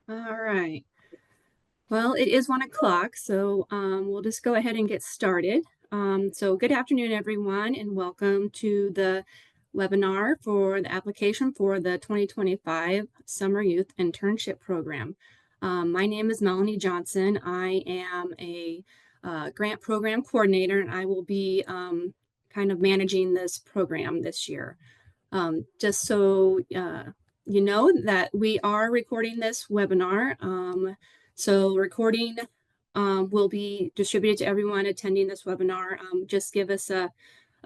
All right. Well, it is 1 o'clock, so we'll just go ahead and get started. So good afternoon, everyone, and welcome to the webinar for the application for the 2025 Summer Youth Internship Program. My name is Melanie Johnson. I am a grant program coordinator, and I will be kind of managing this program this year. Just so you know that we are recording this webinar. So recording will be distributed to everyone attending this webinar. Just give us a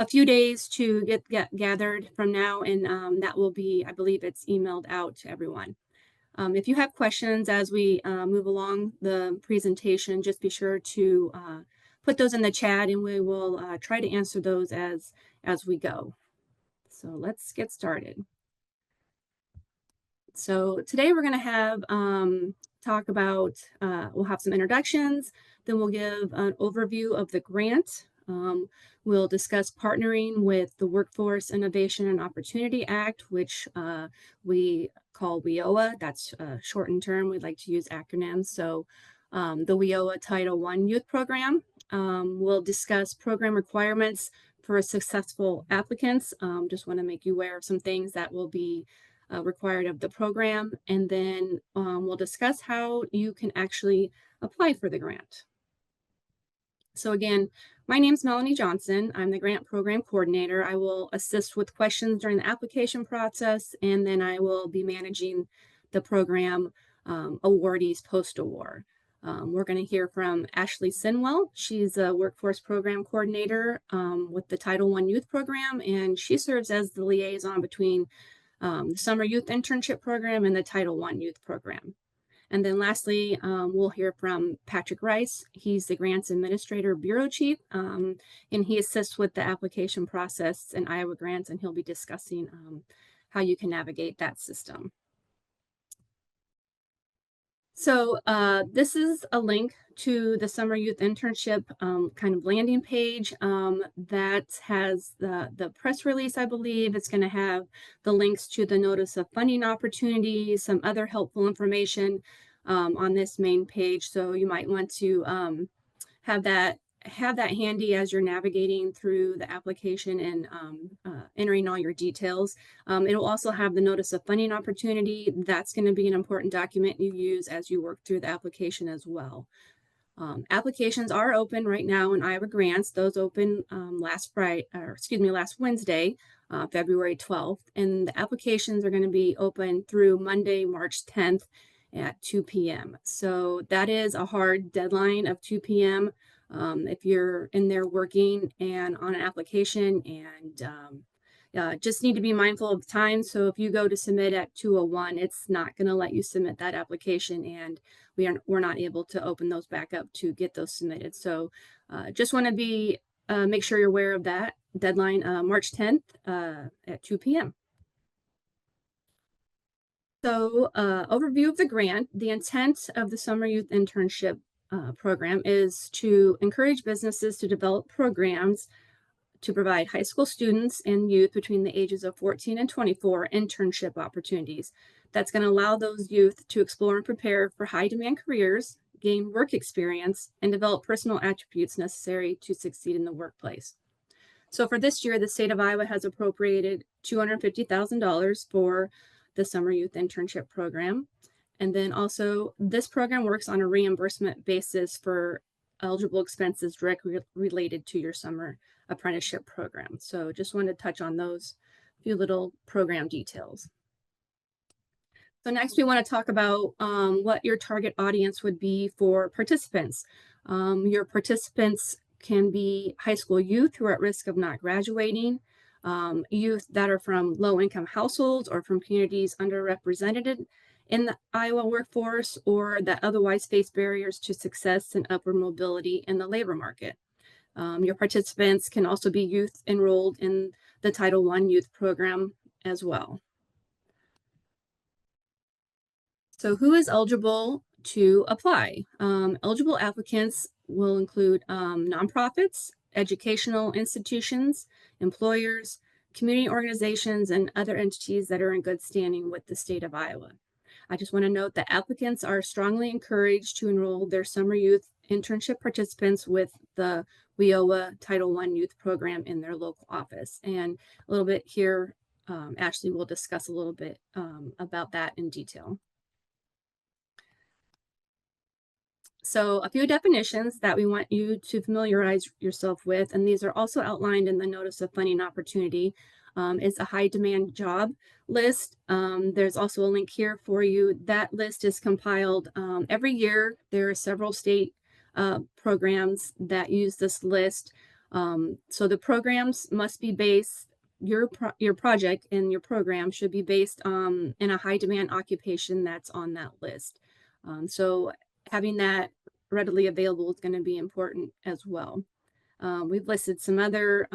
few days to get gathered from now, and that will be, I believe it's emailed out to everyone. If you have questions as we move along the presentation, just be sure to put those in the chat, and we will try to answer those as we go. So let's get started. So today we're going to have talk about, we'll have some introductions, then we'll give an overview of the grant. We'll discuss partnering with the Workforce Innovation and Opportunity Act, which we call WIOWA. That's a shortened term. We'd like to use acronyms. So the WIOWA Title I Youth Program. We'll discuss program requirements for successful applicants. Just want to make you aware of some things that will be required of the program, and then we'll discuss how you can actually apply for the grant. So again, my name is Melanie Johnson. I'm the grant program coordinator. I will assist with questions during the application process, and then I will be managing the program awardees post-award. We're going to hear from Ashley Sinwell. She's a workforce program coordinator with the Title I Youth Program, and she serves as the liaison between the Summer Youth Internship Program and the Title I Youth Program. And then lastly, we'll hear from Patrick Rice. He's the Grants Administrator Bureau Chief, and he assists with the application process in Iowa Grants, and he'll be discussing how you can navigate that system. So this is a link to the Summer Youth Internship kind of landing page that has the press release, I believe. It's going to have the links to the notice of funding opportunities, some other helpful information on this main page. So you might want to have that handy as you're navigating through the application and entering all your details. It'll also have the notice of funding opportunity. That's going to be an important document you use as you work through the application as well. Applications are open right now in Iowa Grants. Those open last Wednesday, February 12th, and the applications are going to be open through Monday, March 10th at 2 p.m. So that is a hard deadline of 2 p.m. If you're in there working and on an application, and just need to be mindful of time. So if you go to submit at 2:01, it's not going to let you submit that application, and we're not able to open those back up to get those submitted. So just want to be make sure you're aware of that deadline, March 10th at 2 p.m. So overview of the grant. The intent of the Summer Youth Internship program is to encourage businesses to develop programs to provide high school students and youth between the ages of 14 and 24 internship opportunities. That's going to allow those youth to explore and prepare for high demand careers, gain work experience, and develop personal attributes necessary to succeed in the workplace. So for this year, the state of Iowa has appropriated $250,000 for the Summer Youth Internship Program. And then also, this program works on a reimbursement basis for eligible expenses directly related to your summer apprenticeship program. So just wanted to touch on those few little program details. So next, we want to talk about what your target audience would be for participants. Your participants can be high school youth who are at risk of not graduating, youth that are from low-income households or from communities underrepresented in the Iowa workforce, or that otherwise face barriers to success and upward mobility in the labor market. Your participants can also be youth enrolled in the Title I Youth Program as well. So who is eligible to apply? Eligible applicants will include nonprofits, educational institutions, employers, community organizations, and other entities that are in good standing with the state of Iowa. I just want to note that applicants are strongly encouraged to enroll their summer youth internship participants with the WIOWA Title I Youth Program in their local office. And a little bit here, Ashley will discuss a little bit about that in detail. So a few definitions that we want you to familiarize yourself with, and these are also outlined in the Notice of Funding Opportunity. It's a high demand job list. There's also a link here for you. That list is compiled every year. There are several state programs that use this list. So the programs must be based, your project and your program should be based in a high demand occupation that's on that list. So having that readily available is going to be important as well. We've listed some other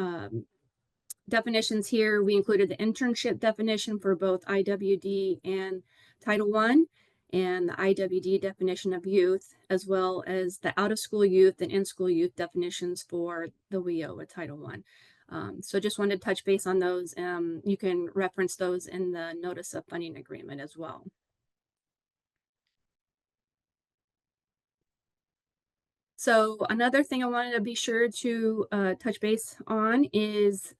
definitions here. We included the internship definition for both IWD and Title I, and the IWD definition of youth, as well as the out-of-school youth and in-school youth definitions for the WIOWA Title I. So just wanted to touch base on those. You can reference those in the Notice of Funding Agreement as well. So another thing I wanted to be sure to touch base on is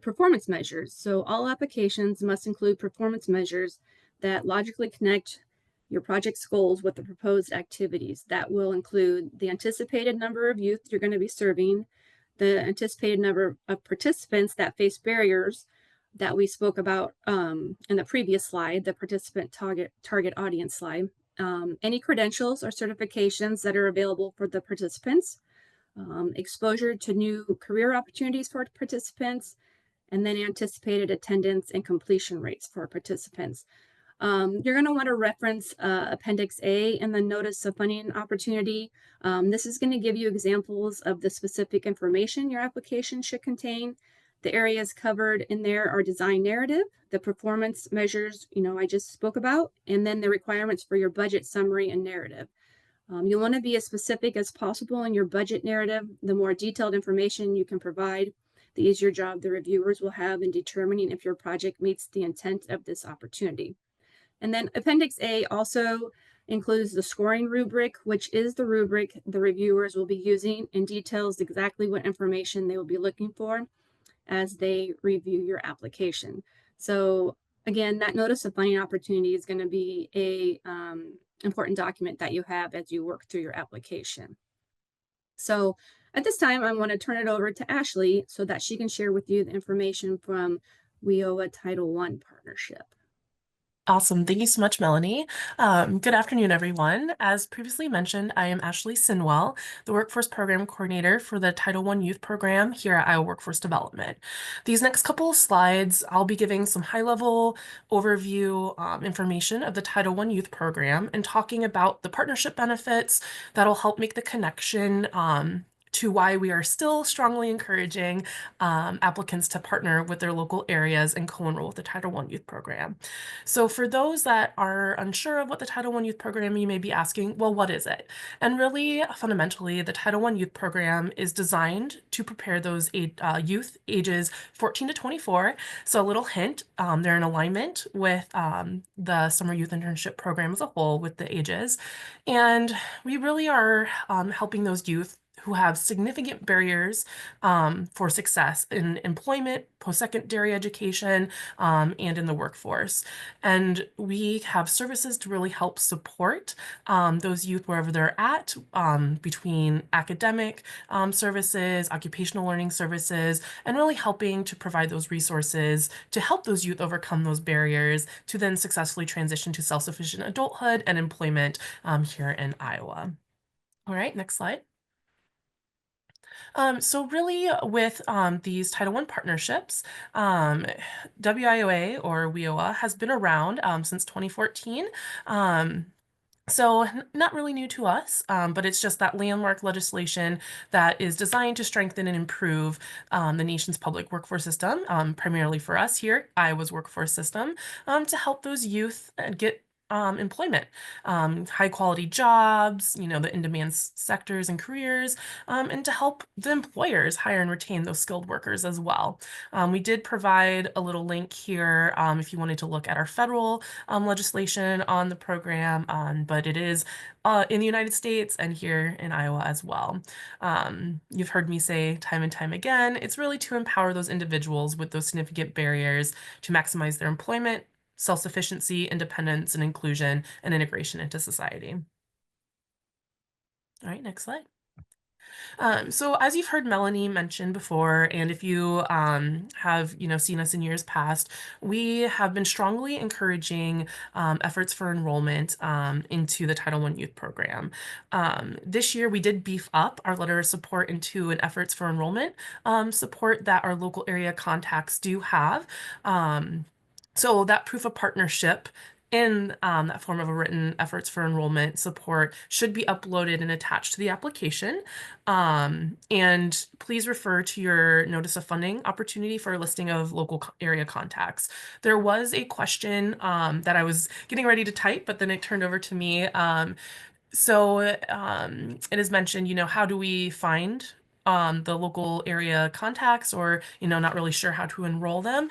performance measures. So all applications must include performance measures that logically connect your project's goals with the proposed activities. That will include the anticipated number of youth you're going to be serving, the anticipated number of participants that face barriers that we spoke about in the previous slide, the participant target audience slide. Any credentials or certifications that are available for the participants, exposure to new career opportunities for participants, and then anticipated attendance and completion rates for participants. You're going to want to reference Appendix A in the Notice of Funding Opportunity. This is going to give you examples of the specific information your application should contain. The areas covered in there are design narrative, the performance measures, I just spoke about, and then the requirements for your budget summary and narrative. You want to be as specific as possible in your budget narrative. The more detailed information you can provide, the easier job the reviewers will have in determining if your project meets the intent of this opportunity. And then Appendix A also includes the scoring rubric, which is the rubric the reviewers will be using and details exactly what information they will be looking for as they review your application. So again, that Notice of Funding Opportunity is going to be a important document that you have as you work through your application. So at this time, I want to turn it over to Ashley so that she can share with you the information from WIOWA Title I partnership. Awesome. Thank you so much, Melanie. Good afternoon, everyone. As previously mentioned, I am Ashley Sinwell, the Workforce Program Coordinator for the Title I Youth Program here at Iowa Workforce Development. These next couple of slides, I'll be giving some high-level overview information of the Title I Youth Program and talking about the partnership benefits that'll help make the connection to why we are still strongly encouraging applicants to partner with their local areas and co-enroll with the Title I Youth Program. So for those that are unsure of what the Title I Youth Program, you may be asking, well, what is it? And really, fundamentally, the Title I Youth Program is designed to prepare those youth ages 14 to 24. So a little hint, they're in alignment with the Summer Youth Internship Program as a whole with the ages. And we really are helping those youth who have significant barriers for success in employment, post-secondary education, and in the workforce. And we have services to really help support those youth wherever they're at, between academic services, occupational learning services, and really helping to provide those resources to help those youth overcome those barriers to then successfully transition to self-sufficient adulthood and employment here in Iowa. All right, next slide. So really with these Title I partnerships, WIOA or WIOWA has been around since 2014. So not really new to us, but it's just that landmark legislation that is designed to strengthen and improve the nation's public workforce system, primarily for us here, Iowa's workforce system, to help those youth get employment, high quality jobs, the in-demand sectors and careers, and to help the employers hire and retain those skilled workers as well. We did provide a little link here if you wanted to look at our federal legislation on the program, but it is in the United States and here in Iowa as well. You've heard me say time and time again, it's really to empower those individuals with those significant barriers to maximize their employment, self-sufficiency, independence, and inclusion and integration into society. All right, next slide. So as you've heard Melanie mention before, and if you have seen us in years past, we have been strongly encouraging efforts for enrollment into the Title I Youth Program. This year, we did beef up our letter of support into an efforts for enrollment support that our local area contacts do have. So that proof of partnership in that form of a written efforts for enrollment support should be uploaded and attached to the application. And please refer to your notice of funding opportunity for a listing of local area contacts. There was a question that I was getting ready to type, but then it turned over to me. It is mentioned, how do we find the local area contacts or, not really sure how to enroll them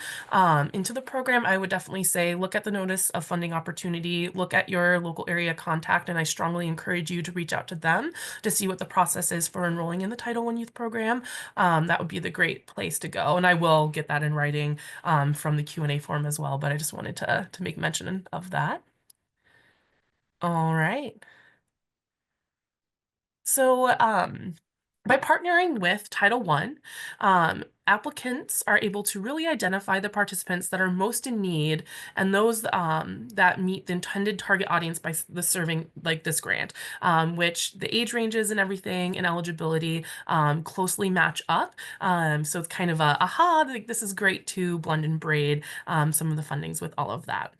into the program? I would definitely say look at the notice of funding opportunity, look at your local area contact, and I strongly encourage you to reach out to them to see what the process is for enrolling in the Title I Youth Program. That would be the great place to go. And I will get that in writing from the Q&A form as well, but I just wanted to make mention of that. All right. So, by partnering with Title I, applicants are able to really identify the participants that are most in need and those that meet the intended target audience by the serving like this grant, which the age ranges and everything and eligibility closely match up. So it's kind of a aha, like this is great to blend and braid some of the fundings with all of that.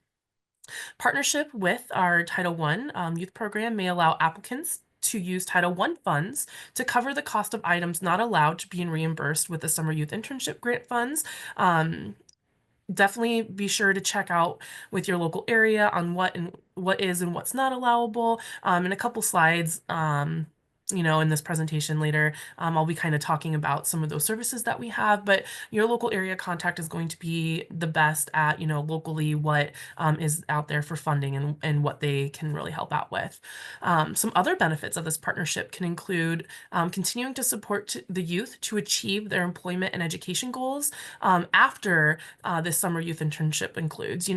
Partnership with our Title I youth program may allow applicants to use Title I funds to cover the cost of items not allowed to be reimbursed with the Summer Youth Internship Grant funds. Definitely be sure to check out with your local area on what is and what's not allowable. In a couple slides, in this presentation later, I'll be kind of talking about some of those services that we have, but your local area contact is going to be the best at, locally what is out there for funding and what they can really help out with. Some other benefits of this partnership can include continuing to support the youth to achieve their employment and education goals after this summer youth internship includes.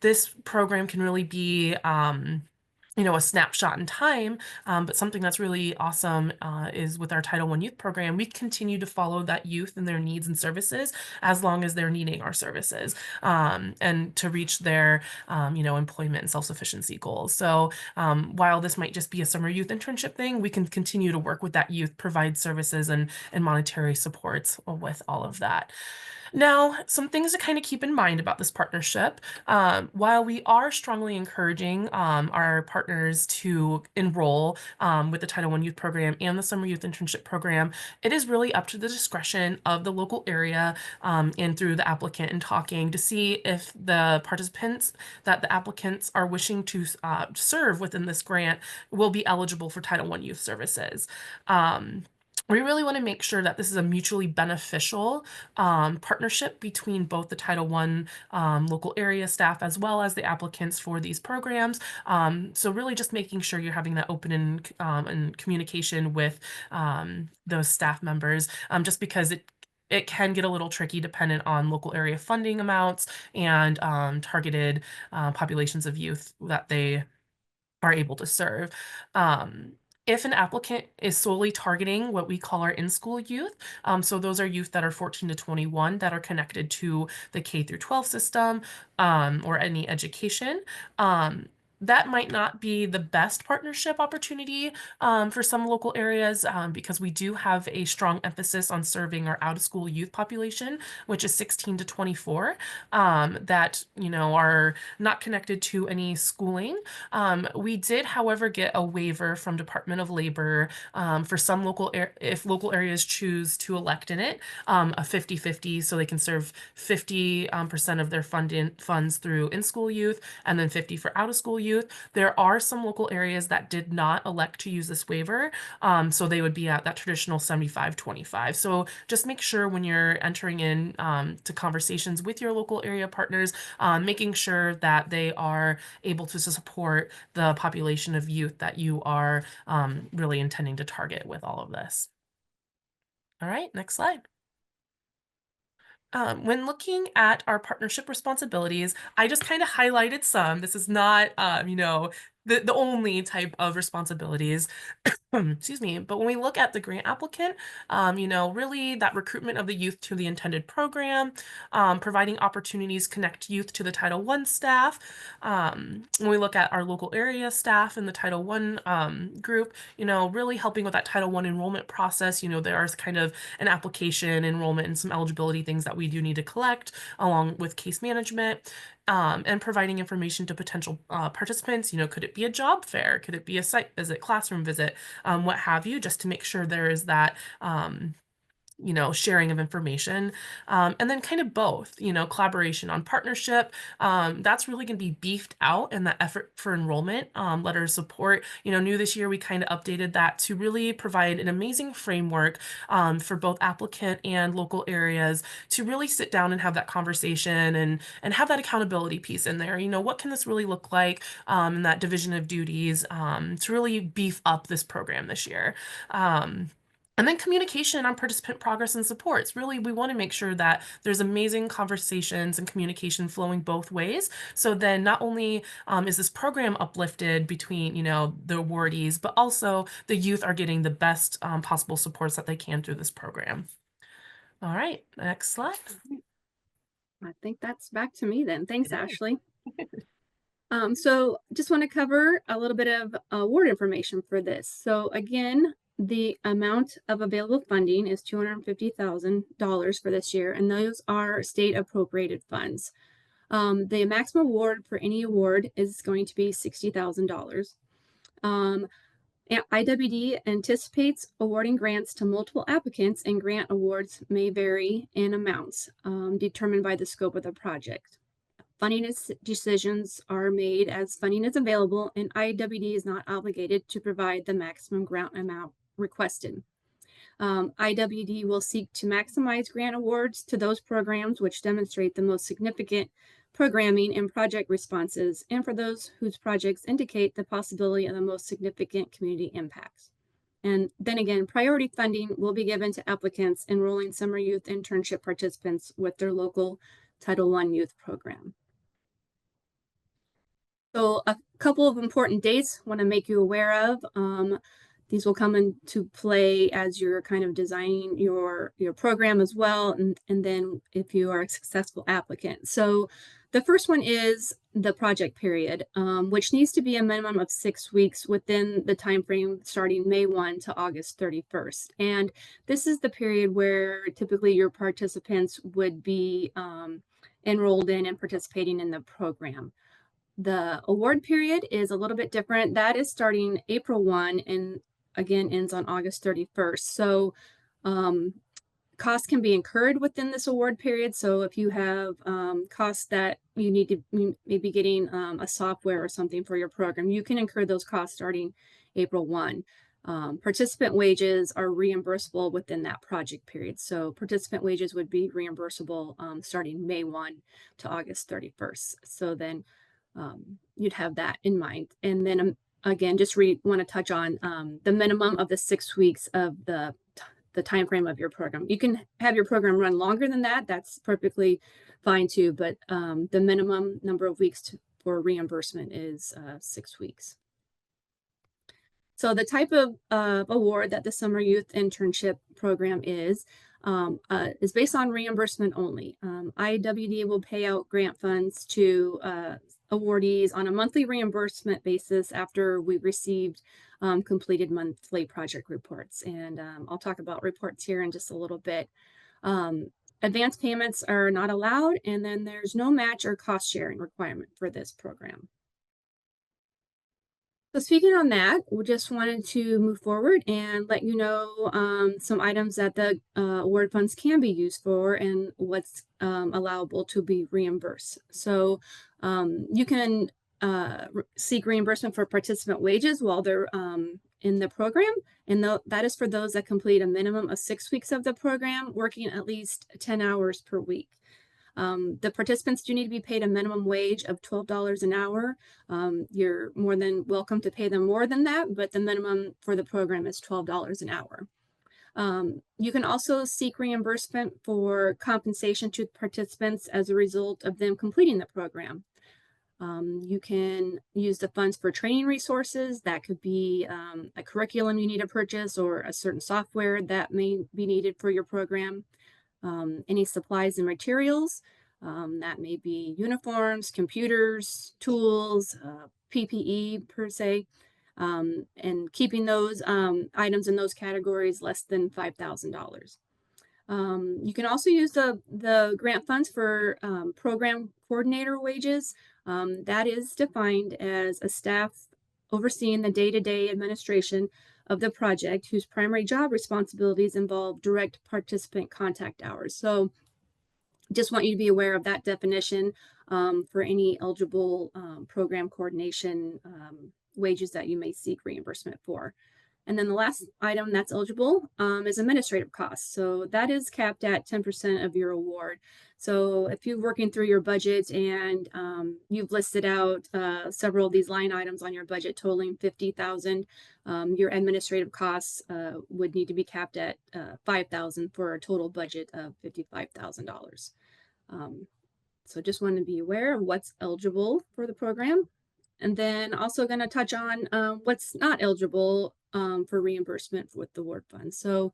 This program can really be a snapshot in time, but something that's really awesome is with our Title I Youth Program, we continue to follow that youth and their needs and services as long as they're needing our services and to reach their, employment and self-sufficiency goals. So while this might just be a summer youth internship thing, we can continue to work with that youth, provide services and monetary supports with all of that. Now, some things to kind of keep in mind about this partnership. While we are strongly encouraging our partners to enroll with the Title I Youth Program and the Summer Youth Internship Program, it is really up to the discretion of the local area and through the applicant and talking to see if the participants that the applicants are wishing to serve within this grant will be eligible for Title I Youth Services. We really want to make sure that this is a mutually beneficial partnership between both the Title I local area staff as well as the applicants for these programs. So really just making sure you're having that open and communication with those staff members, just because it can get a little tricky dependent on local area funding amounts and targeted populations of youth that they are able to serve. If an applicant is solely targeting what we call our in-school youth, so those are youth that are 14 to 21 that are connected to the K through 12 system or any education, that might not be the best partnership opportunity for some local areas because we do have a strong emphasis on serving our out-of-school youth population, which is 16 to 24, that are not connected to any schooling. We did, however, get a waiver from Department of Labor for some if local areas choose to elect in it, a 50-50, so they can serve 50% of their funds through in-school youth and then 50 for out-of-school youth. There are some local areas that did not elect to use this waiver, so they would be at that traditional 75-25. So just make sure when you're entering in to conversations with your local area partners, making sure that they are able to support the population of youth that you are really intending to target with all of this. All right, next slide. When looking at our partnership responsibilities, I just kind of highlighted some. This is not, the only type of responsibilities. Excuse me. But when we look at the grant applicant, really that recruitment of the youth to the intended program, providing opportunities connect youth to the Title I staff. When we look at our local area staff in the Title I group, really helping with that Title I enrollment process. There's kind of an application, enrollment, and some eligibility things that we do need to collect along with case management. And providing information to potential participants. Could it be a job fair? Could it be a site visit, classroom visit, what have you, just to make sure there is that sharing of information. And then kind of both, collaboration on partnership. That's really going to be beefed out in the effort for enrollment, letter of support. New this year, we kind of updated that to really provide an amazing framework for both applicant and local areas to really sit down and have that conversation and have that accountability piece in there. What can this really look like, and that division of duties to really beef up this program this year. And then communication on participant progress and supports. Really, we want to make sure that there's amazing conversations and communication flowing both ways. So then not only is this program uplifted between, the awardees, but also the youth are getting the best possible supports that they can through this program. All right, next slide. I think that's back to me then. Thanks, Ashley. So just want to cover a little bit of award information for this. So again, the amount of available funding is $250,000 for this year, and those are state appropriated funds. The maximum award for any award is going to be $60,000. IWD anticipates awarding grants to multiple applicants, and grant awards may vary in amounts determined by the scope of the project. Funding decisions are made as funding is available, and IWD is not obligated to provide the maximum grant amount requested. IWD will seek to maximize grant awards to those programs which demonstrate the most significant programming and project responses, and for those whose projects indicate the possibility of the most significant community impacts. And then again, priority funding will be given to applicants enrolling summer youth internship participants with their local Title I youth program. So a couple of important dates I want to make you aware of. These will come into play as you're kind of designing your program as well, and then if you are a successful applicant. So the first one is the project period, which needs to be a minimum of 6 weeks within the time frame starting May 1 to August 31st. And this is the period where typically your participants would be enrolled in and participating in the program. The award period is a little bit different. That is starting April 1 and again ends on August 31st. So costs can be incurred within this award period. So if you have costs that you need to maybe getting a software or something for your program, you can incur those costs starting April 1. Participant wages are reimbursable within that project period. So participant wages would be reimbursable starting May 1 to August 31st. So then you'd have that in mind. And then again, just want to touch on the minimum of the 6 weeks of the time frame of your program. You can have your program run longer than that. That's perfectly fine too, but the minimum number of weeks for reimbursement is 6 weeks. So the type of award that the Summer Youth Internship Program is based on reimbursement only. IWD will pay out grant funds to awardees on a monthly reimbursement basis after we received completed monthly project reports. And I'll talk about reports here in just a little bit. Advance payments are not allowed, and then there's no match or cost sharing requirement for this program. So speaking on that, we just wanted to move forward and let you know some items that the award funds can be used for and what's allowable to be reimbursed. So you can seek reimbursement for participant wages while they're in the program. And that is for those that complete a minimum of 6 weeks of the program, working at least 10 hours per week. The participants do need to be paid a minimum wage of $12 an hour. You're more than welcome to pay them more than that, but the minimum for the program is $12 an hour. You can also seek reimbursement for compensation to participants as a result of them completing the program. You can use the funds for training resources. That could be a curriculum you need to purchase or a certain software that may be needed for your program. Any supplies and materials, that may be uniforms, computers, tools, PPE per se, and keeping those items in those categories less than $5,000. You can also use the grant funds for program coordinator wages. That is defined as a staff overseeing the day-to-day administration of the project whose primary job responsibilities involve direct participant contact hours. So just want you to be aware of that definition for any eligible program coordination wages that you may seek reimbursement for. And then the last item that's eligible is administrative costs. So that is capped at 10% of your award. So if you're working through your budget and you've listed out several of these line items on your budget totaling $50,000, your administrative costs would need to be capped at $5,000 for a total budget of $55,000. So just want to be aware of what's eligible for the program. And then also going to touch on what's not eligible for reimbursement with the award fund. So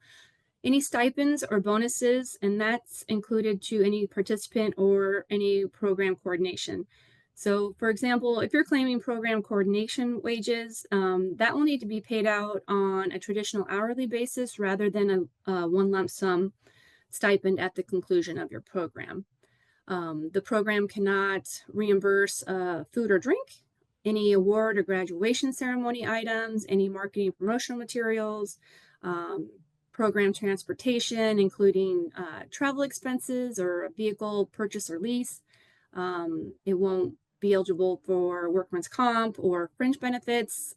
any stipends or bonuses, and that's included to any participant or any program coordination. So for example, if you're claiming program coordination wages, that will need to be paid out on a traditional hourly basis rather than a one lump sum stipend at the conclusion of your program. The program cannot reimburse food or drink, any award or graduation ceremony items, any marketing promotional materials, program transportation, including travel expenses or a vehicle purchase or lease. It won't be eligible for workman's comp or fringe benefits,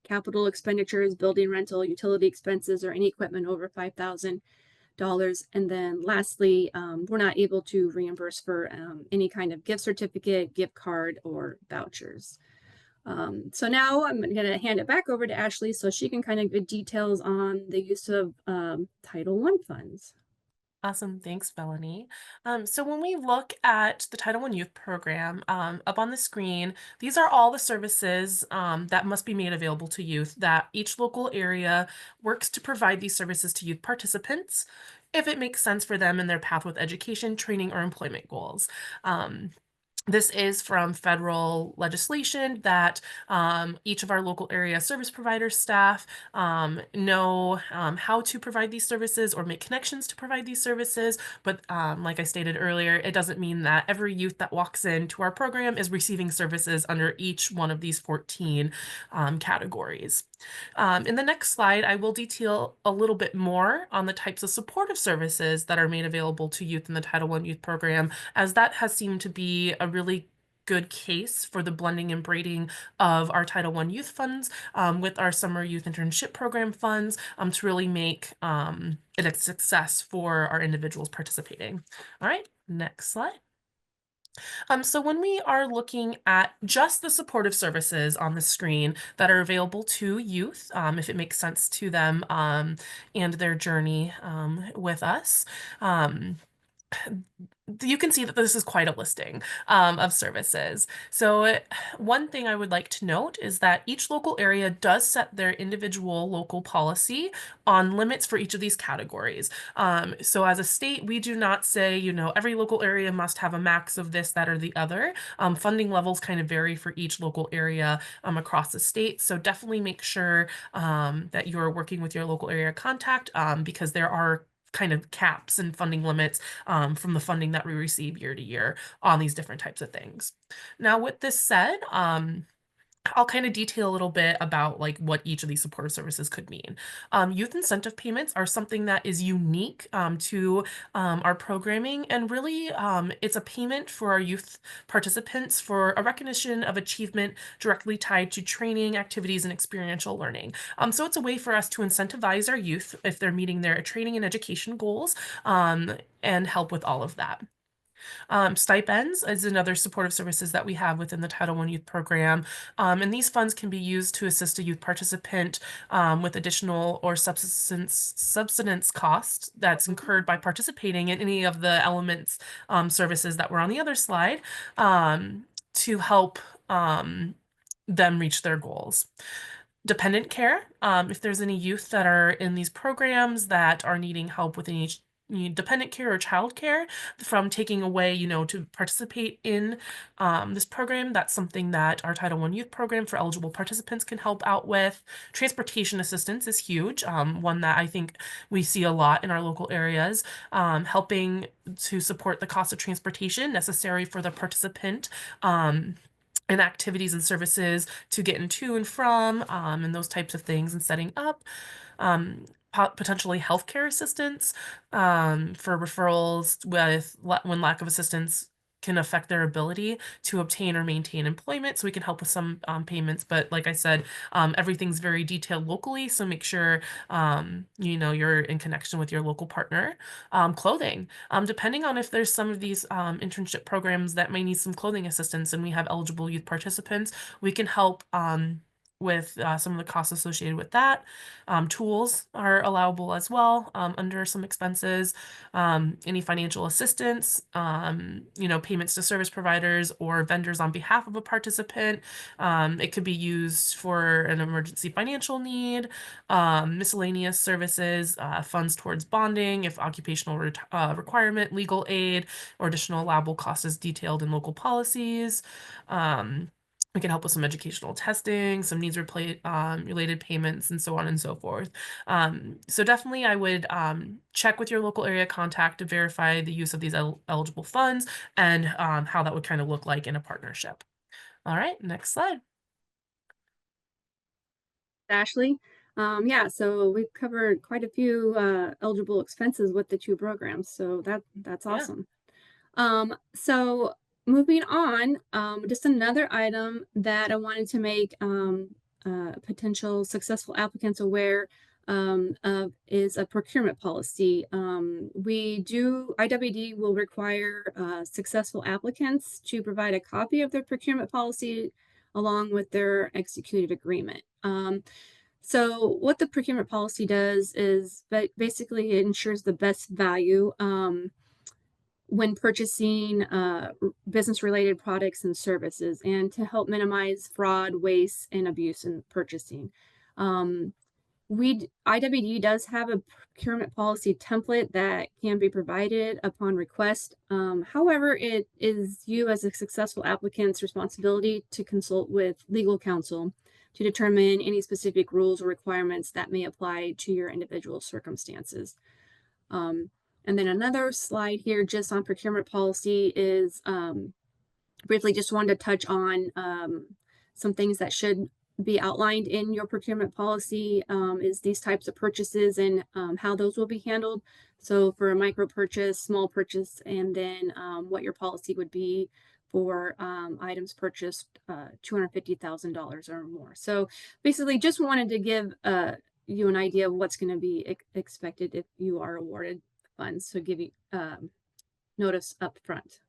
capital expenditures, building rental, utility expenses, or any equipment over $5,000. And then lastly, we're not able to reimburse for any kind of gift certificate, gift card, or vouchers. So now I'm going to hand it back over to Ashley so she can kind of give details on the use of Title I funds. Awesome. Thanks, Melanie. So when we look at the Title I Youth Program, up on the screen, these are all the services that must be made available to youth that each local area works to provide these services to youth participants if it makes sense for them in their path with education, training, or employment goals. This is from federal legislation that each of our local area service provider staff know how to provide these services or make connections to provide these services. But like I stated earlier, it doesn't mean that every youth that walks into our program is receiving services under each one of these 14 categories. In the next slide, I will detail a little bit more on the types of supportive services that are made available to youth in the Title I Youth Program, as that has seemed to be a really good case for the blending and braiding of our Title I Youth funds with our Summer Youth Internship Program funds to really make it a success for our individuals participating. All right, next slide. So when we are looking at just the supportive services on the screen that are available to youth, if it makes sense to them and their journey with us, you can see that this is quite a listing of services. So one thing I would like to note is that each local area does set their individual local policy on limits for each of these categories. So as a state, we do not say, you know, every local area must have a max of this, that, or the other. Funding levels kind of vary for each local area across the state. So definitely make sure that you're working with your local area contact because there are kind of caps and funding limits from the funding that we receive year to year on these different types of things. Now, with this said, I'll kind of detail a little bit about like what each of these supportive services could mean. Youth incentive payments are something that is unique to our programming, and really it's a payment for our youth participants for a recognition of achievement directly tied to training, activities, and experiential learning. So it's a way for us to incentivize our youth if they're meeting their training and education goals, and help with all of that. Stipends is another supportive services that we have within the Title I Youth Program. And these funds can be used to assist a youth participant with additional or subsistence cost that's incurred by participating in any of the elements services that were on the other slide, to help them reach their goals. Dependent care, if there's any youth that are in these programs that are needing help with any dependent care or child care from taking away, to participate in this program, that's something that our Title I Youth Program for eligible participants can help out with. Transportation assistance is huge, one that I think we see a lot in our local areas, helping to support the cost of transportation necessary for the participant. And activities and services to get into and from, and those types of things, and setting up. Um, Potentially healthcare assistance for referrals when lack of assistance can affect their ability to obtain or maintain employment. So we can help with some payments, but like I said, everything's very detailed locally. So make sure you're in connection with your local partner. Clothing, depending on if there's some of these internship programs that may need some clothing assistance, and we have eligible youth participants, we can help with some of the costs associated with that. Tools are allowable as well under some expenses. Any financial assistance, payments to service providers or vendors on behalf of a participant. It could be used for an emergency financial need, miscellaneous services, funds towards bonding, if occupational requirement, legal aid, or additional allowable costs as detailed in local policies. We can help with some educational testing, some needs related payments, and so on and so forth. So definitely I would check with your local area contact to verify the use of these eligible funds, and how that would kind of look like in a partnership. All right, next slide. Ashley. Yeah, so we've covered quite a few eligible expenses with the two programs, so that's Yeah. awesome. So moving on, just another item that I wanted to make potential successful applicants aware of is a procurement policy. IWD will require successful applicants to provide a copy of their procurement policy along with their executed agreement. So what the procurement policy does is basically it ensures the best value when purchasing business-related products and services, and to help minimize fraud, waste, and abuse in purchasing. IWD does have a procurement policy template that can be provided upon request. However, it is you as a successful applicant's responsibility to consult with legal counsel to determine any specific rules or requirements that may apply to your individual circumstances. And then another slide here just on procurement policy is briefly just wanted to touch on some things that should be outlined in your procurement policy, is these types of purchases and how those will be handled. So for a micro purchase, small purchase, and then what your policy would be for items purchased $250,000 or more. So basically just wanted to give you an idea of what's going to be expected if you are awarded funds. So give you notice up front.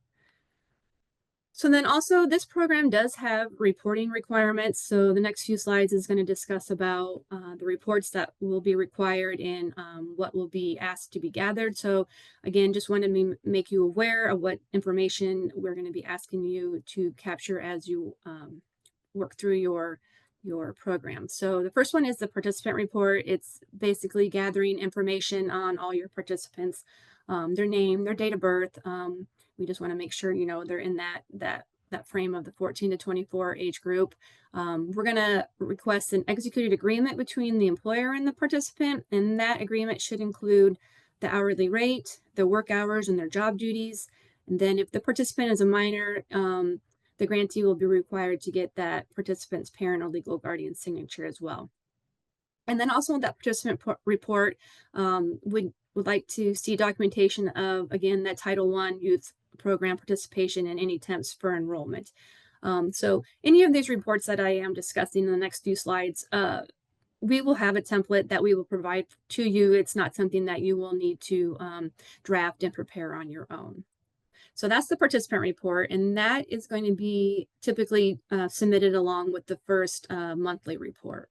So then also this program does have reporting requirements. So the next few slides is going to discuss about the reports that will be required and what will be asked to be gathered. So again, just wanted to make you aware of what information we're going to be asking you to capture as you work through your program. So the first one is the participant report. It's basically gathering information on all your participants, their name, their date of birth. We just want to make sure they're in that frame of the 14 to 24 age group. We're going to request an executed agreement between the employer and the participant, and that agreement should include the hourly rate, the work hours, and their job duties. And then if the participant is a minor, the grantee will be required to get that participant's parent or legal guardian signature as well. And then also in that participant report, would like to see documentation of, again, that Title I youth program participation and any attempts for enrollment. So any of these reports that I am discussing in the next few slides, we will have a template that we will provide to you. It's not something that you will need to draft and prepare on your own. So that's the participant report, and that is going to be typically submitted along with the first monthly report.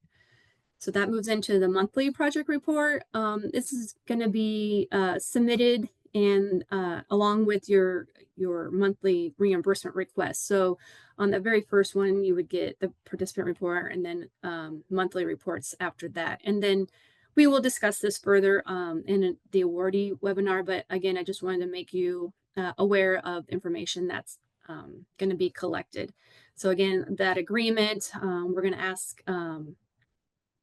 So that moves into the monthly project report. This is going to be submitted and along with your monthly reimbursement request. So on the very first one, you would get the participant report and then monthly reports after that. And then we will discuss this further in the awardee webinar. But again, I just wanted to make you aware of information that's going to be collected. So again, that agreement, we're going to ask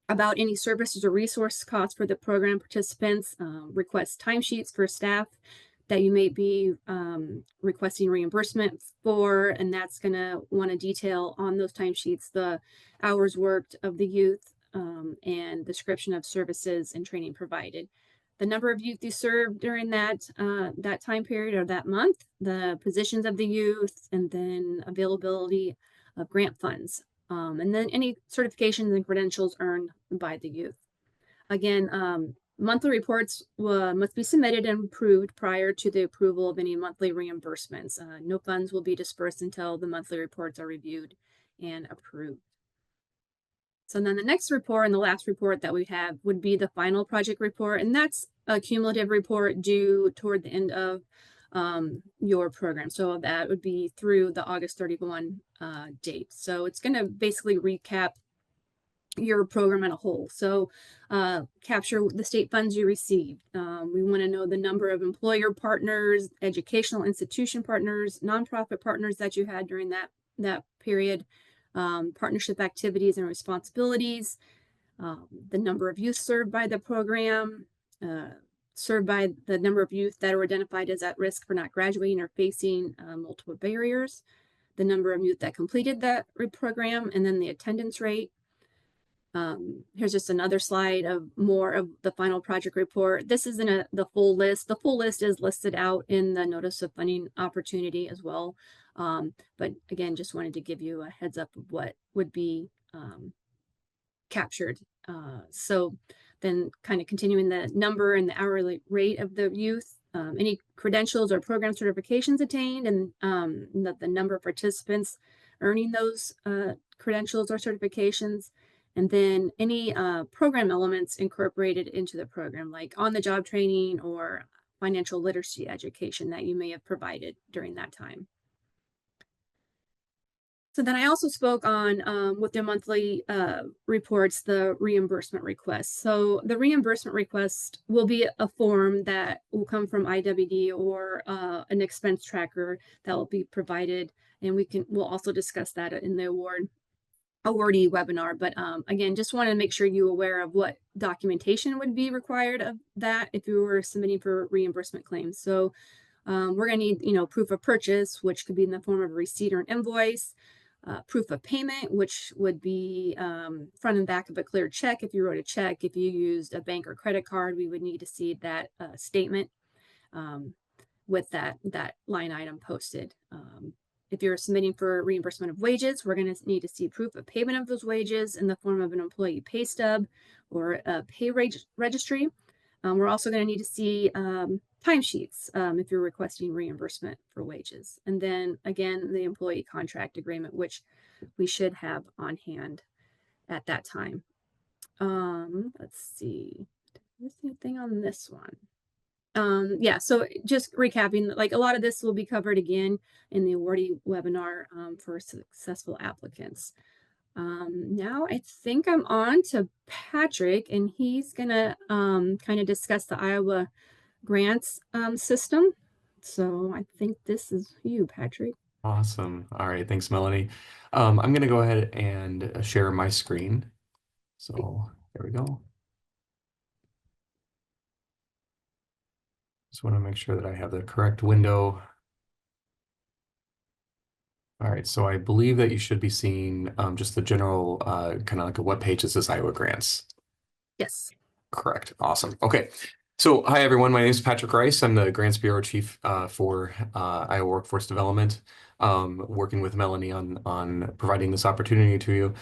about any services or resource costs for the program participants, request timesheets for staff that you may be requesting reimbursement for, and that's going to want to detail on those timesheets the hours worked of the youth and description of services and training provided. The number of youth you served during that time period or that month, the positions of the youth, and then availability of grant funds. And then any certifications and credentials earned by the youth. Again, monthly reports must be submitted and approved prior to the approval of any monthly reimbursements. No funds will be dispersed until the monthly reports are reviewed and approved. So then the next report and the last report that we have would be the final project report, and that's a cumulative report due toward the end of your program. So that would be through the August 31 date. So it's going to basically recap your program in a whole. So capture the state funds you received. We want to know the number of employer partners, educational institution partners, nonprofit partners that you had during that period, partnership activities and responsibilities, the number of youth served by the program, served by the number of youth that are identified as at risk for not graduating or facing multiple barriers, the number of youth that completed that program, and then the attendance rate. Here's just another slide of more of the final project report. This isn't the full list. The full list is listed out in the notice of funding opportunity as well. But again, just wanted to give you a heads up of what would be captured. So then kind of continuing the number and the hourly rate of the youth, any credentials or program certifications attained, and the number of participants earning those credentials or certifications, and then any program elements incorporated into the program, like on-the-job training or financial literacy education that you may have provided during that time. So then I also spoke on with the monthly reports, the reimbursement request. So the reimbursement request will be a form that will come from IWD or an expense tracker that will be provided, and we'll also discuss that in the awardee webinar. But again, just want to make sure you're aware of what documentation would be required of that if you were submitting for reimbursement claims. So we're going to need, proof of purchase, which could be in the form of a receipt or an invoice. Proof of payment, which would be front and back of a clear check. If you wrote a check, if you used a bank or credit card, we would need to see that statement with that line item posted. If you're submitting for reimbursement of wages, we're going to need to see proof of payment of those wages in the form of an employee pay stub or a pay registry. We're also going to need to see timesheets if you're requesting reimbursement for wages. And then again, the employee contract agreement, which we should have on hand at that time. Let's see, is there anything on this one? Yeah, so just recapping, like a lot of this will be covered again in the awardee webinar for successful applicants. Now I think I'm on to Patrick, and he's gonna kind of discuss the Iowa grants system. So I think this is you, Patrick. Awesome. All right. Thanks, Melanie. I'm going to go ahead and share my screen. So there we go. Just want to make sure that I have the correct window All right, so I believe that you should be seeing just the general kind of like a web page that says Iowa Grants. Yes. Correct. Awesome. Okay. So, hi everyone. My name is Patrick Rice. I'm the Grants Bureau Chief for Iowa Workforce Development, working with Melanie on providing this opportunity to you.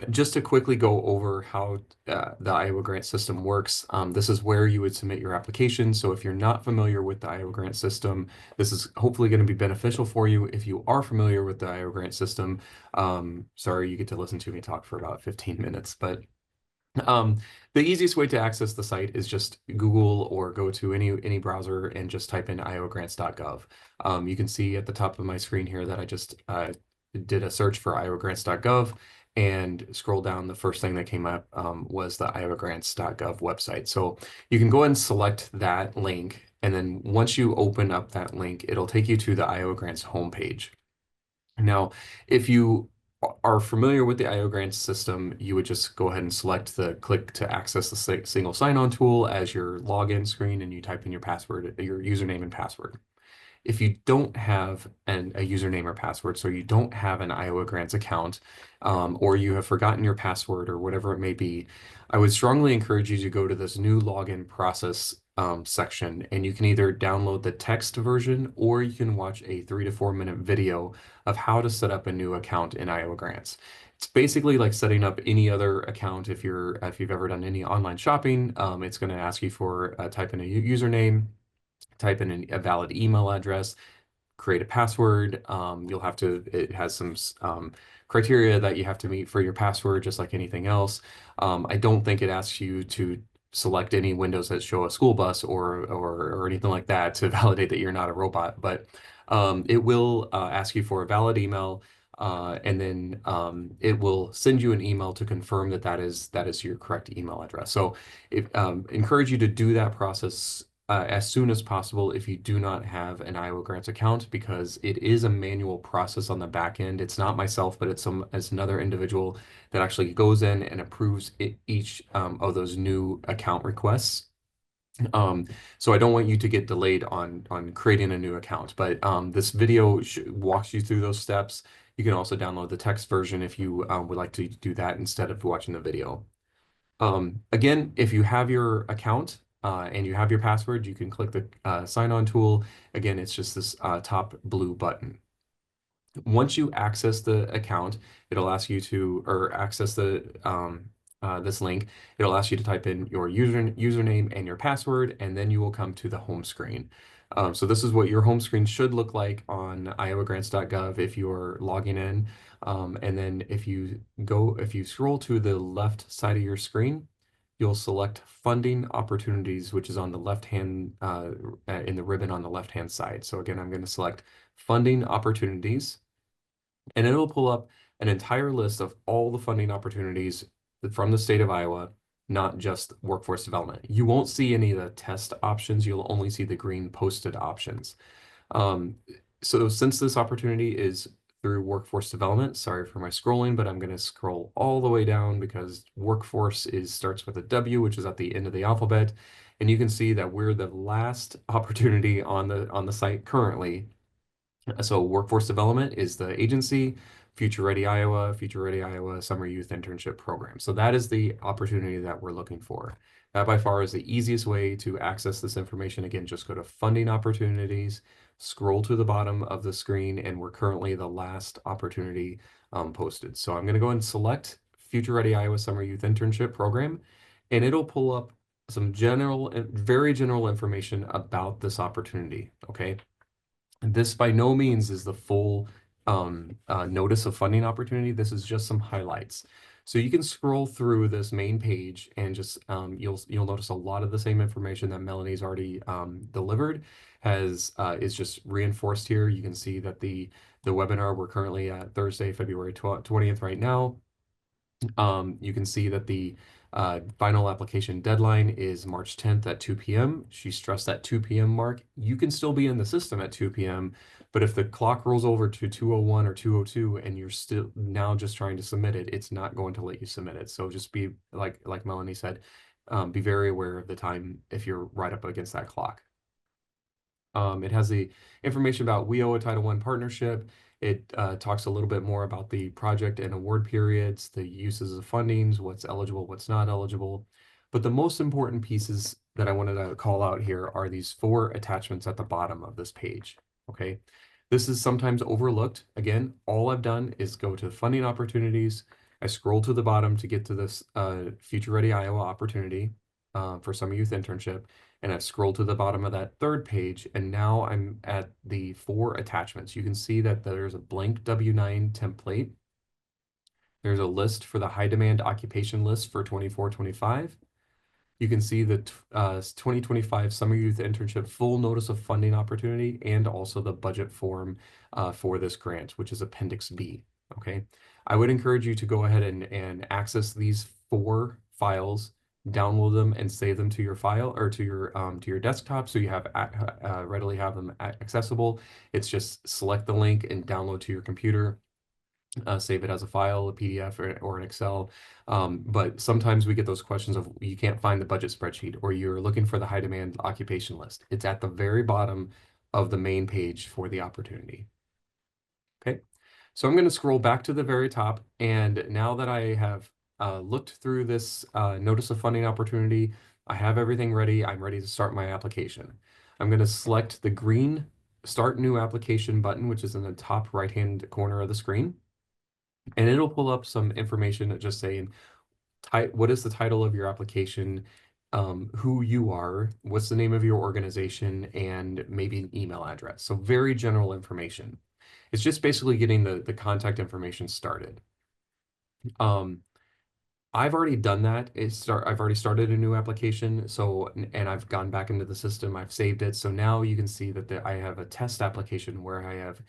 Just to quickly go over how the Iowa grant system works, this is where you would submit your application. So, if you're not familiar with the Iowa grant system, this is hopefully going to be beneficial for you. If you are familiar with the Iowa grant system, sorry, you get to listen to me talk for about 15 minutes, but um, the easiest way to access the site is just Google or go to any browser and just type in iowagrants.gov. You can see at the top of my screen here that I just did a search for iowagrants.gov and scroll down. The first thing that came up was the iowagrants.gov website. So you can go ahead and select that link. And then once you open up that link, it'll take you to the Iowa Grants homepage. Now, if you are familiar with the IO grants system, you would just go ahead and select the click to access the single sign-on tool as your login screen, and you type in your password, your username and password. If you don't have a username or password, so you don't have an Iowa Grants account, or you have forgotten your password or whatever it may be, I would strongly encourage you to go to this new login process section, and you can either download the text version or you can watch a 3 to 4 minute video of how to set up a new account in Iowa Grants. It's basically like setting up any other account if you've ever done any online shopping. It's going to ask you for type in a username, type in a valid email address, create a password. It has some criteria that you have to meet for your password, just like anything else. I don't think it asks you to select any windows that show a school bus or anything like that to validate that you're not a robot, but it will ask you for a valid email. And then it will send you an email to confirm that that is your correct email address. So encourage you to do that process as soon as possible if you do not have an Iowa Grants account, because it is a manual process on the back end. It's not myself, but it's another individual that actually goes in and approves each of those new account requests. So I don't want you to get delayed on creating a new account, but this video walks you through those steps. You can also download the text version if you would like to do that instead of watching the video. Again, if you have your account and you have your password, you can click the sign on tool. Again, it's just this top blue button. Once you access the account, it'll ask you to, or access this link, it'll ask you to type in your username and your password, and then you will come to the home screen. So this is what your home screen should look like on iowagrants.gov if you're logging in. And then if you scroll to the left side of your screen, you'll select funding opportunities, which is on the left hand in the ribbon on the left hand side. So again, I'm going to select funding opportunities, and it'll pull up an entire list of all the funding opportunities from the state of Iowa, not just workforce development. You won't see any of the test options. You'll only see the green posted options. So since this opportunity is through workforce development, sorry for my scrolling, but I'm going to scroll all the way down because workforce starts with a W, which is at the end of the alphabet. And you can see that we're the last opportunity on the site currently. So workforce development is the agency, Future Ready Iowa Summer Youth Internship Program. So that is the opportunity that we're looking for. That by far is the easiest way to access this information. Again, just go to funding opportunities, scroll to the bottom of the screen, and we're currently the last opportunity posted. So I'm going to go and select Future Ready Iowa Summer Youth Internship Program, and it'll pull up some very general information about this opportunity. Okay. This by no means is the full notice of funding opportunity. This is just some highlights. So you can scroll through this main page and just you'll notice a lot of the same information that Melanie's already delivered is just reinforced here. You can see that the webinar, we're currently at Thursday, February 20th right now. You can see that the final application deadline is March 10th at 2 p.m. She stressed that 2 p.m. mark. You can still be in the system at 2 p.m., but if the clock rolls over to 2:01 or 2:02 and you're still now just trying to submit it, it's not going to let you submit it. So just be like Melanie said, be very aware of the time if you're right up against that clock. It has the information about WIOA Title I partnership. It talks a little bit more about the project and award periods, the uses of fundings, what's eligible, what's not eligible. But the most important pieces that I wanted to call out here are these 4 attachments at the bottom of this page, okay? This is sometimes overlooked. Again, all I've done is go to funding opportunities. I scroll to the bottom to get to this Future Ready Iowa opportunity for Summer Youth Internship. And I've scrolled to the bottom of that 3rd page, and now I'm at the 4 attachments. You can see that there's a blank W-9 template. There's a list for the high demand occupation list for 24-25. You can see the 2025 Summer Youth Internship full notice of funding opportunity and also the budget form for this grant, which is Appendix B. Okay, I would encourage you to go ahead and access these 4 files, download them, and save them to your file or to your desktop so you have readily have them accessible. It's just select the link and download to your computer. Save it as a file, a PDF, or an Excel. But sometimes we get those questions of you can't find the budget spreadsheet or you're looking for the high demand occupation list. It's at the very bottom of the main page for the opportunity. Okay, so I'm going to scroll back to the very top. And now that I have looked through this notice of funding opportunity, I have everything ready. I'm ready to start my application. I'm going to select the green Start New Application button, which is in the top right-hand corner of the screen. And it'll pull up some information just saying, what is the title of your application, who you are, what's the name of your organization, and maybe an email address. So very general information. It's just basically getting the contact information started. I've already done that. I've already started a new application. So, and I've gone back into the system. I've saved it. So now you can see that I have a test application where I have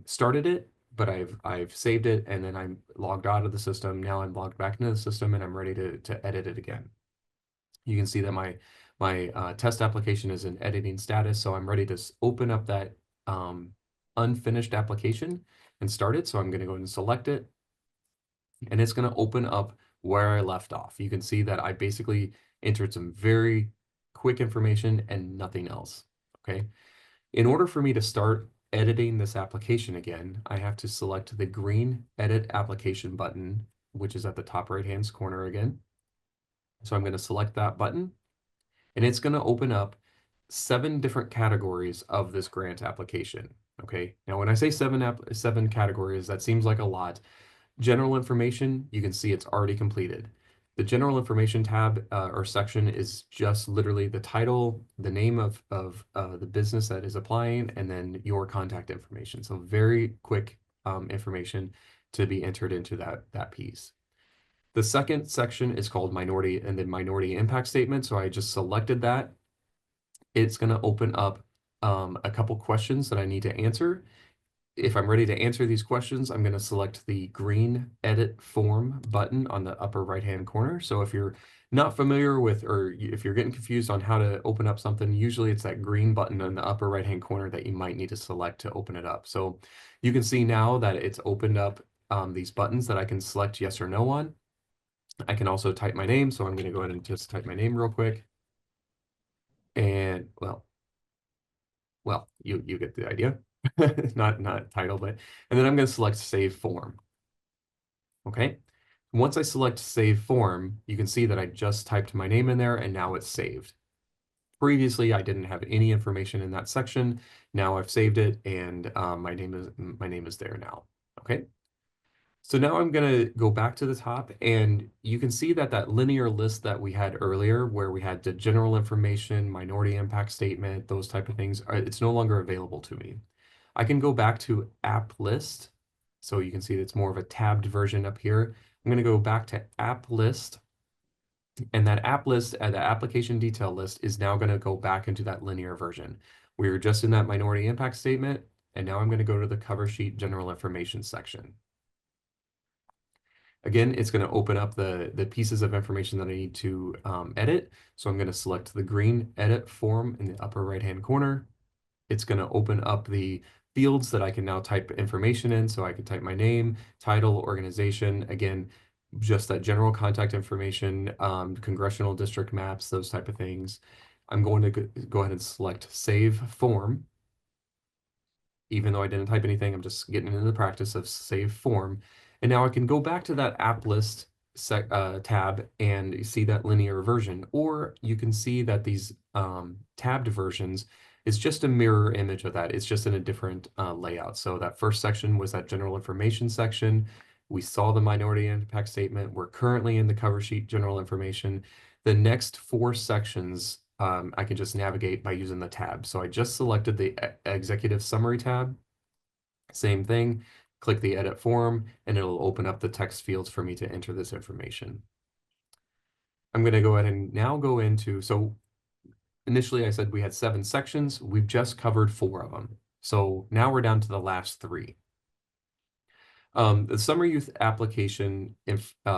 started it, but I've saved it, and then I'm logged out of the system. Now I'm logged back into the system, and I'm ready to edit it again. You can see that my test application is in editing status. So I'm ready to open up that unfinished application and start it. So I'm going to go ahead and select it, and it's going to open up where I left off. You can see that I basically entered some very quick information and nothing else. Okay. In order for me to start editing this application again, I have to select the green Edit Application button, which is at the top right-hand corner again. So I'm going to select that button, and it's going to open up 7 different categories of this grant application. Okay. Now, when I say 7 categories, that seems like a lot. General information, you can see it's already completed. The general information tab or section is just literally the title, the name of the business that is applying, and then your contact information. So very quick information to be entered into that piece. The second section is called minority and then minority impact statement. So I just selected that. It's going to open up a couple questions that I need to answer. If I'm ready to answer these questions, I'm going to select the green Edit Form button on the upper right-hand corner. So if you're not familiar with, or if you're getting confused on how to open up something, usually it's that green button in the upper right-hand corner that you might need to select to open it up. So you can see now that it's opened up these buttons that I can select yes or no on. I can also type my name. So I'm going to go ahead and just type my name real quick. And well, you get the idea. not title, but, and then I'm going to select Save Form. Okay. Once I select Save Form, you can see that I just typed my name in there and now it's saved. Previously, I didn't have any information in that section. Now I've saved it, and my name is there now. Okay. So now I'm going to go back to the top, and you can see that that linear list that we had earlier, where we had the general information, minority impact statement, those type of things, it's no longer available to me. I can go back to app list. So you can see it's more of a tabbed version up here. I'm going to go back to app list, and that app list, the application detail list, is now going to go back into that linear version. We were just in that minority impact statement, and now I'm going to go to the cover sheet general information section. Again, it's going to open up the pieces of information that I need to edit. So I'm going to select the green Edit Form in the upper right-hand corner. It's going to open up the fields that I can now type information in. So I can type my name, title, organization, again, just that general contact information, congressional district maps, those type of things. I'm going to go ahead and select Save Form. even though I didn't type anything, I'm just getting into the practice of save form. And now I can go back to that app list tab and you see that linear version, or you can see that these tabbed versions is just a mirror image of that. It's just in a different layout. So that first section was that general information section. We saw the minority impact statement. We're currently in the cover sheet general information. The next 4 sections I can just navigate by using the tab. So I just selected the executive summary tab. Same thing, click the edit form, and it'll open up the text fields for me to enter this information. I'm going to go ahead and now go into, so initially I said we had 7 sections. We've just covered 4 of them. So now we're down to the last 3. The Summer Youth application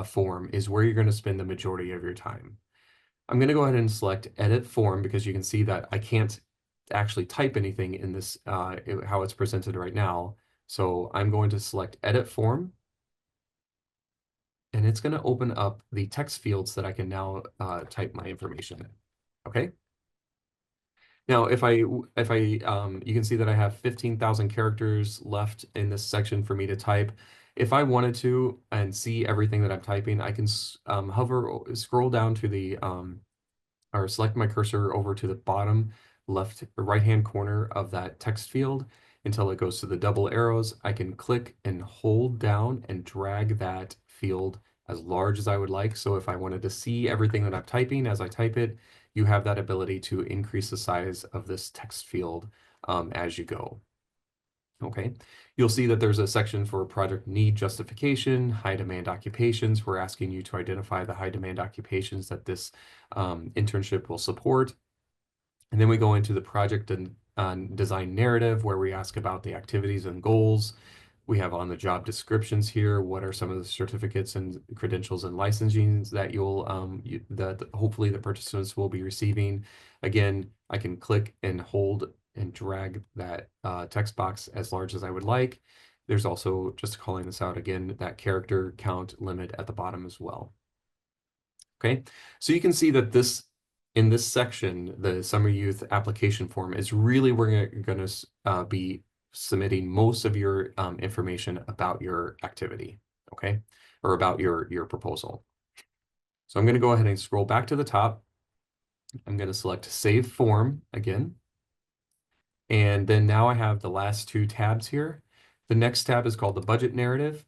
form is where you're going to spend the majority of your time. I'm going to go ahead and select edit form because you can see that I can't actually type anything in this, how it's presented right now. So I'm going to select edit form, and it's going to open up the text fields that I can now type my information in. Okay. Now, if I you can see that I have 15,000 characters left in this section for me to type. If I wanted to and see everything that I'm typing, I can scroll down to the or select my cursor over to the bottom left right-hand corner of that text field until it goes to the double arrows. I can click and hold down and drag that field as large as I would like. So if I wanted to see everything that I'm typing as I type it, you have that ability to increase the size of this text field as you go. Okay, you'll see that there's a section for project need justification, high demand occupations. We're asking you to identify the high demand occupations that this internship will support. And then we go into the project and design narrative where we ask about the activities and goals. We have on the job descriptions here, what are some of the certificates and credentials and licensings that you'll that hopefully the participants will be receiving. Again, I can click and hold and drag that text box as large as I would like. There's also, just calling this out again, that character count limit at the bottom as well. Okay, so you can see that in this section, the Summer Youth application form is really where you're going to be submitting most of your information about your activity, okay, or about your proposal. So I'm going to go ahead and scroll back to the top. I'm going to select Save Form again. And then now I have the last 2 tabs here. The next tab is called the Budget Narrative.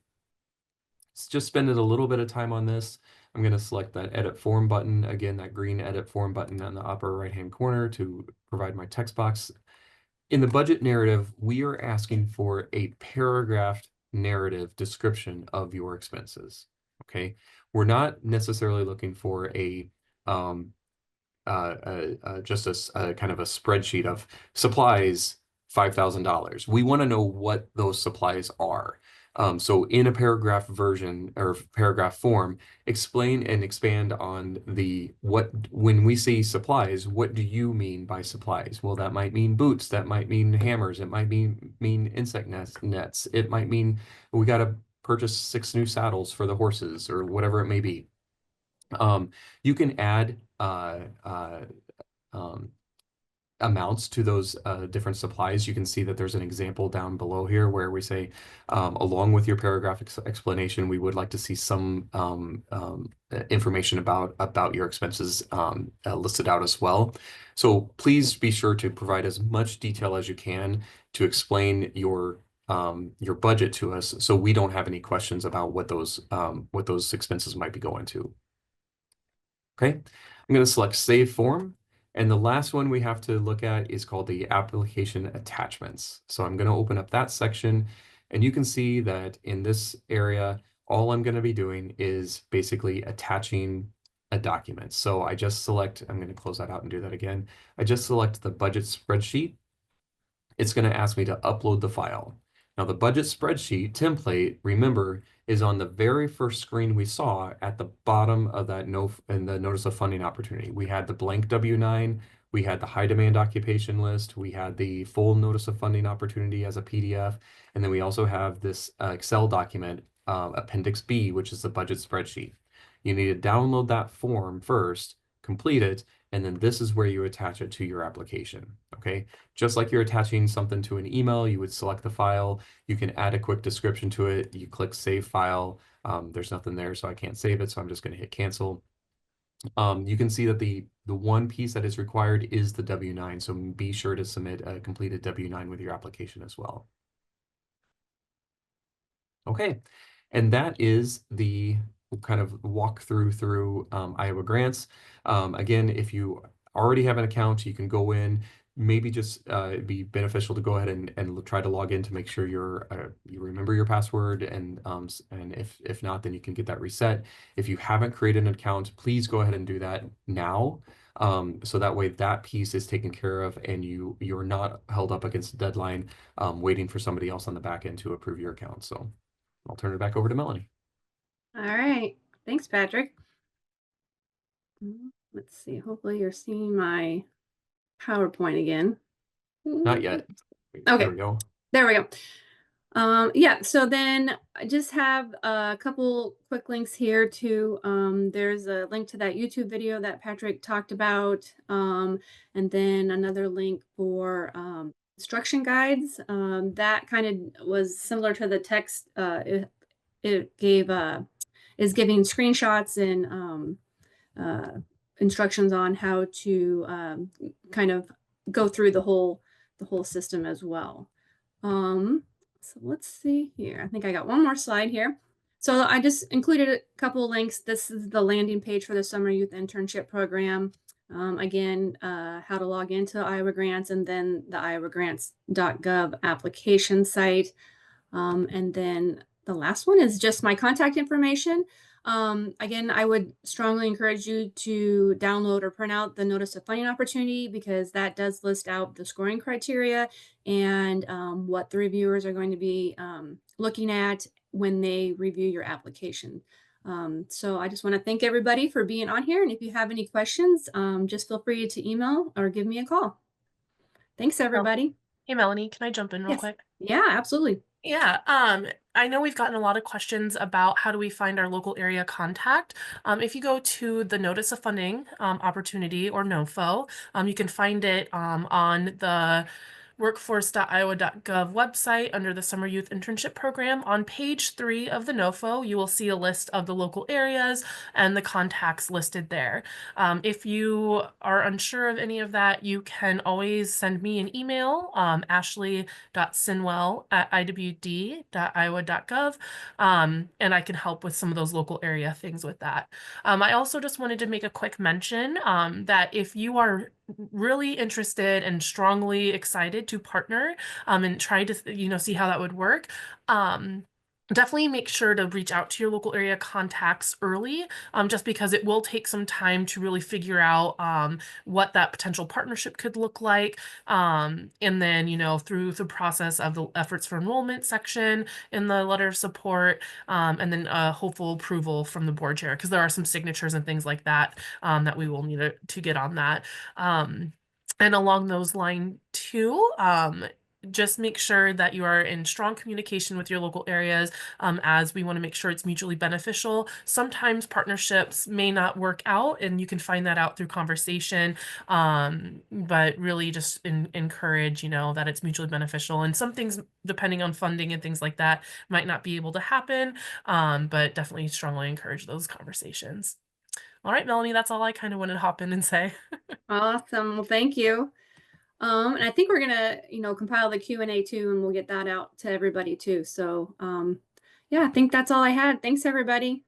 It's just spending a little bit of time on this. I'm going to select that Edit Form button, again, that green Edit Form button on the upper right-hand corner to provide my text box. In the budget narrative, we are asking for a paragraphed narrative description of your expenses, okay? We're not necessarily looking for just a kind of a spreadsheet of supplies, $5,000. We want to know what those supplies are. So in a paragraph version or paragraph form, explain and expand on when we say supplies, what do you mean by supplies? Well, that might mean boots, that might mean hammers, it might mean insect nets, it might mean we got to purchase 6 new saddles for the horses or whatever it may be. You can add amounts to those different supplies. You can see that there's an example down below here where we say, along with your paragraph explanation, we would like to see some information about your expenses listed out as well. So please be sure to provide as much detail as you can to explain your budget to us, so we don't have any questions about what those expenses might be going to. Okay, I'm going to select Save Form. And the last one we have to look at is called the application attachments. So I'm going to open up that section, and you can see that in this area, all I'm going to be doing is basically attaching a document. So I just select, I'm going to close that out and do that again. I just select the budget spreadsheet. It's going to ask me to upload the file. Now the budget spreadsheet template, remember, is on the very first screen we saw at the bottom of that in the notice of funding opportunity. We had the blank W-9, we had the high demand occupation list, we had the full notice of funding opportunity as a PDF, and then we also have this Excel document, Appendix B, which is the budget spreadsheet. You need to download that form first, complete it, And then this is where you attach it to your application. Okay. Just like you're attaching something to an email, you would select the file. You can add a quick description to it. You click save file. There's nothing there, so I can't save it. So I'm just going to hit cancel. You can see that the one piece that is required is the W-9. So be sure to submit a completed W-9 with your application as well. Okay. And that is the kind of walkthrough through Iowa Grants. Again, if you already have an account, you can go in. Maybe just it'd be beneficial to go ahead and try to log in to make sure you remember your password, and if not, then you can get that reset. If you haven't created an account, please go ahead and do that now. So that way that piece is taken care of, and you're not held up against the deadline waiting for somebody else on the back end to approve your account. So I'll turn it back over to Melanie. All right. Thanks, Patrick. Let's see. Hopefully you're seeing my PowerPoint again. Not yet. Okay. There we go. There we go. Yeah, so then I just have a couple quick links here to, there's a link to that YouTube video that Patrick talked about, and then another link for instruction guides. That kind of was similar to the text. It gave is giving screenshots and instructions on how to kind of go through the whole system as well. So let's see here. I think I got one more slide here. So I just included a couple of links. This is the landing page for the Summer Youth Internship Program. Again, how to log into Iowa Grants, and then the iowagrants.gov application site. And then the last one is just my contact information. Again, I would strongly encourage you to download or print out the notice of funding opportunity, because that does list out the scoring criteria and what the reviewers are going to be looking at when they review your application. So I just want to thank everybody for being on here. And if you have any questions, just feel free to email or give me a call. Thanks, everybody. Hey, Melanie, can I jump in real quick? Yeah, absolutely. Yeah, I know we've gotten a lot of questions about how do we find our local area contact. If you go to the Notice of Funding opportunity, or NOFO, you can find it on the workforce.iowa.gov website under the Summer Youth Internship Program. On page 3 of the NOFO, you will see a list of the local areas and the contacts listed there. If you are unsure of any of that, you can always send me an email, ashley.sinwell@iwd.iowa.gov, and I can help with some of those local area things with that. I also just wanted to make a quick mention that if you are really interested and strongly excited to partner and try to see how that would work, definitely make sure to reach out to your local area contacts early, just because it will take some time to really figure out what that potential partnership could look like. And then, through the process of the efforts for enrollment section in the letter of support, and then hopeful approval from the board chair, because there are some signatures and things like that that we will need to get on that. And along those lines too, just make sure that you are in strong communication with your local areas, as we want to make sure it's mutually beneficial. Sometimes partnerships may not work out, and you can find that out through conversation, but really just encourage, that it's mutually beneficial. And some things, depending on funding and things like that, might not be able to happen, but definitely strongly encourage those conversations. All right, Melanie, that's all I kind of wanted to hop in and say. Awesome. Well, thank you. And I think we're gonna, compile the Q&A too, and we'll get that out to everybody too. So, yeah, I think that's all I had. Thanks, everybody.